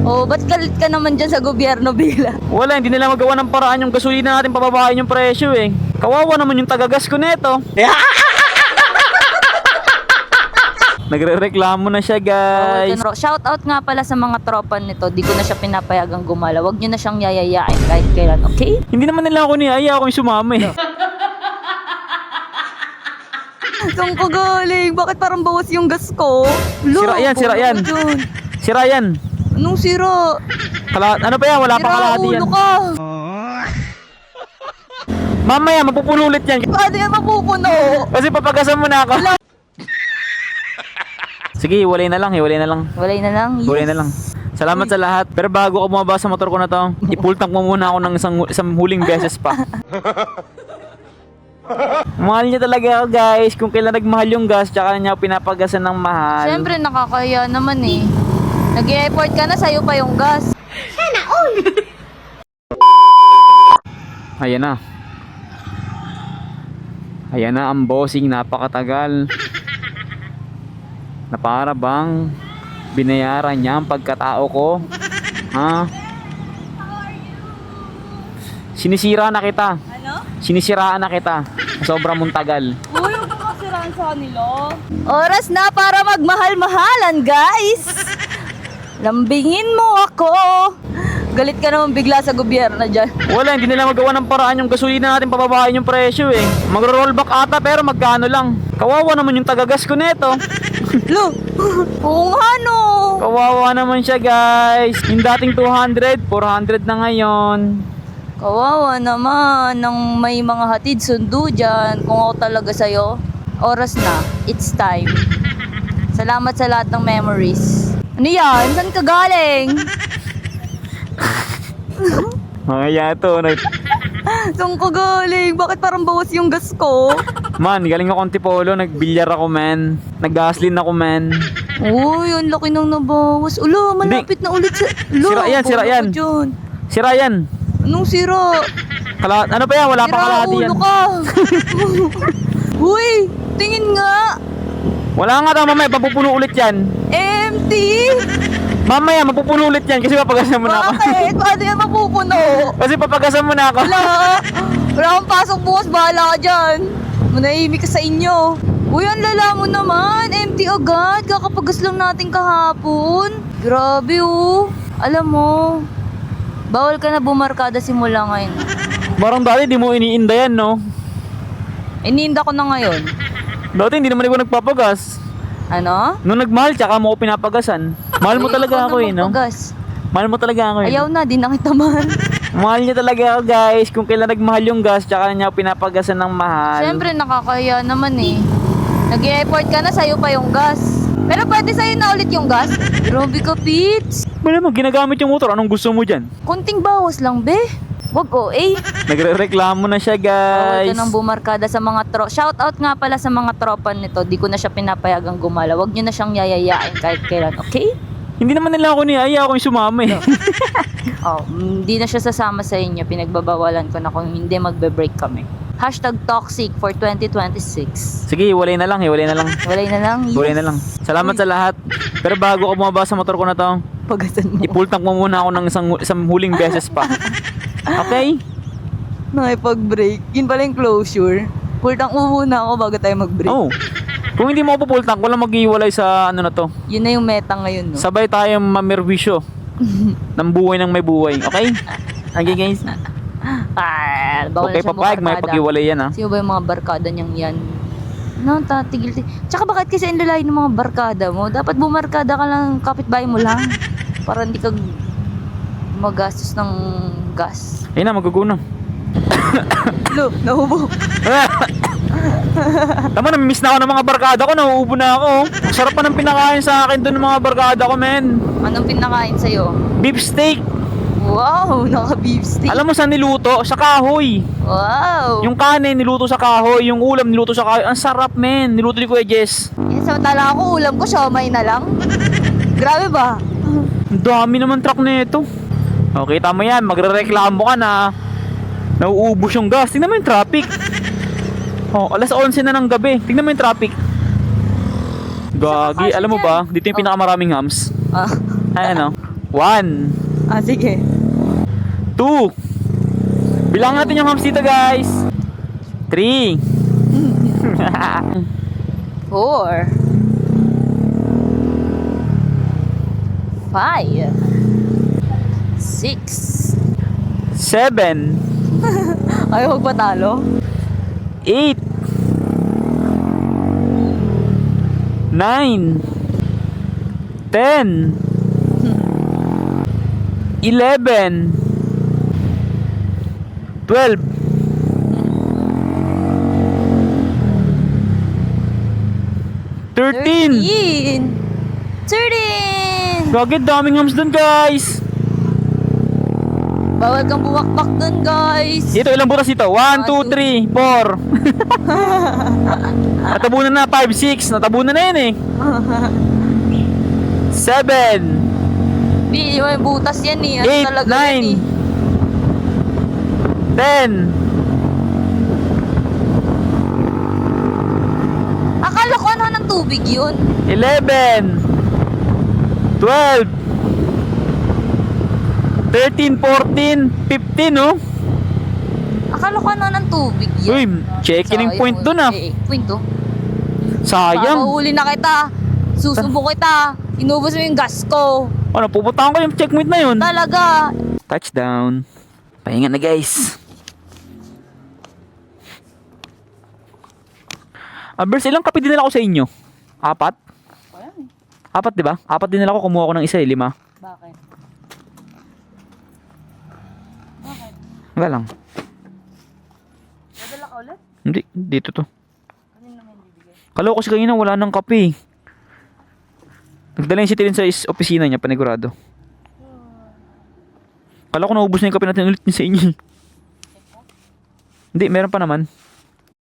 Oh, ba't galit ka naman dyan sa gobyerno bigla? Wala, hindi nila magawa ng paraan yung gasolina natin pababain yung presyo eh. Kawawa naman yung tagagas ko neto. Nagre-reklamo na siya, guys. Shout out nga pala sa mga tropa nito. Di ko na siya pinapayagang gumala. Huwag nyo na siyang yayayain kahit kailan, okay? Hindi naman nila ako niyaya, ako yung sumama eh. Saan ko galing? Bakit parang bawas yung gas ko? Sira yan, sira yan. Sira yan. Anong sira? Ano pa yan? Wala pang kalahati yan. Sira ulo ka. Mamaya, mapupuno ulit yan. Paano yan mapupuno? Kasi papagasan mo na ako. Sige, hiwalay na lang, hiwalay na lang. Walay na lang. Yes. Hiwalay na lang. Salamat sa lahat. Pero bago ako bumaba sa motor ko na to, i-full tank mo muna ako ng isang huling beses pa. Mahal niya talaga ako, guys. Kung kailan nagmahal yung gas, tsaka niya ako pinapagasan ng mahal. Siyempre, nakakaya naman eh. Nag-e-effort ka na, sa'yo pa yung gas. Sana all! Ayan na. Ayan na ang bossing, napakatagal. Na para bang binayaran niya ang pagkatao ko. Ha? Sinisira na kita. Ano? Sinisiraan na kita. Sobrang mong tagal. Uy, huwag ka makasiraan sa kanila. Oras na para magmahal-mahalan, guys. Lambingin mo ako. Galit ka naman bigla sa gobyerno dyan. Wala, hindi nila magawa ng paraan yung gasolina natin pababain yung presyo eh. Magro-rollback ata pero magkano lang. Kawawa naman yung tagagas ko neto. Lo, oo nga no. Kawawa naman siya, guys. Yung dating 200, 400 na ngayon. Kawawa naman nang may mga hatid sundo dyan. Kung ako talaga sa'yo, oras na. It's time. Salamat sa lahat ng memories. Ano yan? Saan ka galing? Mga to. Saan ka galing? Bakit parang bawas yung gas ko? Man, galing ako Antipolo. Nagbilyar ako, man. Nag-gaslin ako, man. Uy, ang laki nang nabawas. Ulo, malapit na ulit sa... Ulo, Sira yan, sira yan. Sira yan. Anong sira? Ano pa yan? Wala pang kalahati yan. Sira ulo ka. Uy, tingin nga. Wala nga daw, mamaya. Papupuno ulit yan. Empty. Mamaya, mapupuno ulit yan kasi papagasan mo na ako. Bakit? Paano yan mapupuno? Kasi papagasan mo na ako. Wala. Wala akong pasok bukas. Bahala ka dyan. Manahimik ka sa inyo. Uy, ang lala mo naman. Empty agad. Kakapagas lang natin kahapon. Grabe oh. Alam mo, bawal ka na bumarkada simula ngayon. Parang dati di mo iniinda yan, no? Iniinda ko na ngayon. Dati hindi naman ako nagpapagas. Ano? Nung nagmahal, tsaka mo ako pinapagasan. Mahal mo talaga ako eh, no? Mahal mo talaga ako eh. Ayaw na, di na kita mahal. Mahal niya talaga ako, guys. Kung kailan nagmahal yung gas, tsaka niya ako pinapagasan ng mahal. Siyempre, nakakaya naman eh. Nag-e-effort ka na, sa'yo pa yung gas. Pero pwede sa'yo na ulit yung gas. Grabe ka, Pits. Wala naman, ginagamit yung motor. Anong gusto mo dyan? Kunting bawas lang, be. Wag OA. Nagre-reklamo na siya, Bawal guys. ka nang bumarkada sa mga Shout out nga pala sa mga tropa nito. Di ko na siya pinapayagang gumala. Huwag nyo na siyang yayayain kahit kailan, okay? Hindi naman nila ako niyaya, ako yung sumama eh. Oh, hindi na siya sasama sa inyo. Pinagbabawalan ko na kung hindi magbe-break kami. #toxic for 2026. Sige, hiwalay na lang, hiwalay na lang. Walay na lang. Yes. Hiwalay na lang. Salamat sa lahat. Pero bago ako bumaba sa motor ko na to, Pagasan mo. i-full tank mo muna ako ng isang huling beses pa. Okay? Nakipag-break. Yun pala yung closure. Full tank mo muna ako bago tayo mag-break. Oh. Kung hindi mo ako full tank, walang maghihiwalay sa ano na to. Yun na yung meta ngayon, no? Sabay tayong mamerwisyo ng buhay ng may buhay. Okay? Okay, guys? Bawal Okay, na siyang papayag. May bumarkada. paghiwalay yan, ha? Sino ba yung mga barkada niyang yan? No, tatigil. Tsaka bakit kasi ang lalayo ng mga barkada mo? Dapat bumarkada ka lang, kapitbahay mo lang. Para hindi ka magastos ng gas. Ayun na, maguguno. Lo, nahubo. Tama, namimiss na ako ng mga barkada ko. Nauubo na ako. Sarap pa ng pinakain sa akin doon ng mga barkada ko, men. Anong pinakain sa'yo? Beef steak. Wow, naka-beef steak. Alam mo saan niluto? Sa kahoy. Wow. Yung kanin niluto sa kahoy, yung ulam niluto sa kahoy. Ang sarap, men. Niluto ni Kuya Jess. Yan, samantala ako, ulam ko, siomay na lang. Grabe ba? Ang dami naman truck na ito. Okay, tama yan. Magre-reklamo ka na. Nauubos yung gas. Tingnan mo yung traffic. Oh, alas 11 na ng gabi. Tingnan mo yung traffic. Gagi, alam mo ba? Dito yung pinakamaraming hams. Ah. Ayan, oh. 1, Ah, sige. 2. Bilang natin yung hams dito, guys. 3. 4. 5. 6. 7. Ayaw magpatalo. 8. 9. 10. 11. 12. 13. 13. Gagit, daming hams dun, guys. Bawal kang bumakbak dun, guys. Ito, ilang butas ito? 1, 2, 3, 4. Natabunan na, 5, 6. Natabunan na yan eh. 7. Hindi, may butas yan eh. Ano 8, talaga yan 9. eh. 10. Akala ko ano ng tubig yun. 11. 12. 13, 14, 15, oh. Akala ko ano ng tubig yun. Uy, checking yung point dun, ah. Point oh. Sayang. Mahuli na kita. Susubo kita. Inubos mo yung gas ko. Ano, pupuntahan ko yung checkpoint na yun. Talaga. Touchdown. Pahinga na, guys. Bers, ilang kape dinala ko sa inyo? 4? 4, di ba? 4 dinala ko, kumuha ko ng isa, 5. Bakit? Wala lang. Dadala ka ulit? Hindi, dito to. Kanina naman bibigay. Kala ko kasi kanina wala ng kape. Nagdala yung si Tilin sa opisina niya, panigurado. Kala ko naubos na yung kape natin ulit niya sa inyo. Hindi, meron pa naman.